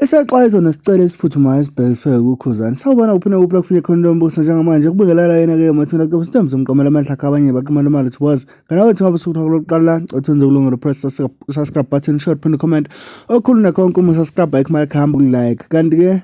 Isexwayiso nesicelo esiphuthumayo esibhekiswe kuKhuzani. Sawubona uphinde uphi kufike khona lo mbuso njengamanje kubikelela yena-ke mathina ke sitembe zomqomela amandla kabanye baqimela imali thiwazi. Ngana wethu ngabe suku lokuqala cothenze kulungela press subscribe button short pin comment. Okhuluna konke uma subscribe ikhama khamba like. Kanti ke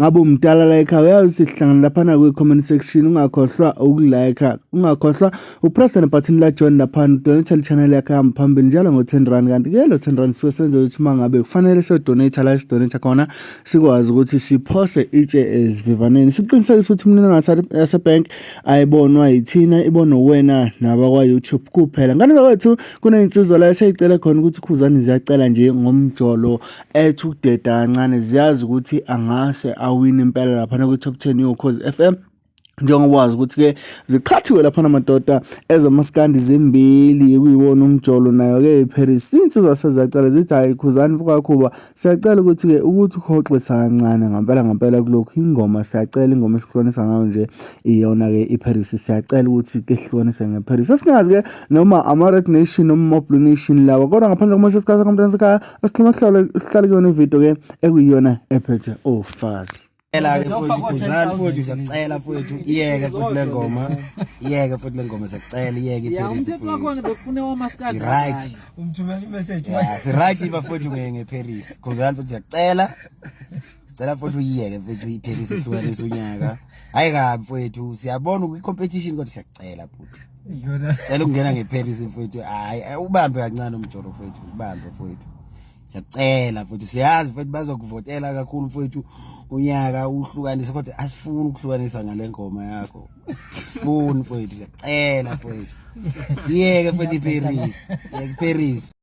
ngabe umdala like uyazi sihlangana lapha na ku comment section ungakhohlwa ukulike ungakhohlwa upress na button la join lapha donate channel yakhe hamba phambili njalo ngo R10 kanti ke lo R10 sisenze ukuthi mangabe kufanele so donate la donate khona sikwazi ukuthi siphose itshe esivivaneni siqinisekise ukuthi mina ngathi yasebank ayibonwa yithina ibonwa wena nabakwa YouTube kuphela. Ngane zawethu kuneyinsizo la esayicela khona ukuthi uKhuzani ziyacela nje ngomjolo ethu kudeda kancane ziyazi ukuthi angase awini impela lapha ku top 10 yoKhozi FM njengoba wazi ukuthi ke ziqhathiwe lapha namadoda ezamaskandi zimbili kuyiwona umjolo nayo ke iParis since zasezacela zithi hayi Khuzani kwakhuba siyacela ukuthi ke ukuthi ukhoxisa kancane ngempela kulokhu ingoma siyacela ingoma esihlonisa ngayo nje iyona ke iParis siyacela ukuthi ke sihlonise ngeParis asingazi ke noma ama Red Nation noma Blue Nation lawa kodwa ngaphandle komusho sikhaza komntwana sekhaya asihloma sihlale kuyona ivideo ke ekuyiyona ephethe ofazi. Ela ke futhi Khuzani futhi siyacela futhi iyeke futhi le ngoma futhi le ngoma siyacela iyeke iParis umthetho wakhona bekufune wamaskandi right umthumela imessage si right bafuthi ngeParis Khuzani futhi siyacela futhi uyiyeke futhi iParis ihlukanisa unyaka hayi kabi futhi siyabona ukwi-competition kodwa siyacela futhi sicela ukungena ngeParis futhi hayi ubambe kancane umjolo futhi ubambe futhi siyacela futhi siyazi futhi bazokuvotela kakhulu futhi unyaka uhlukanisa kodwa asifuni ukuhlukanisa ngale ngoma yakho asifuni futhi siyacela futhi yeke futhi iParis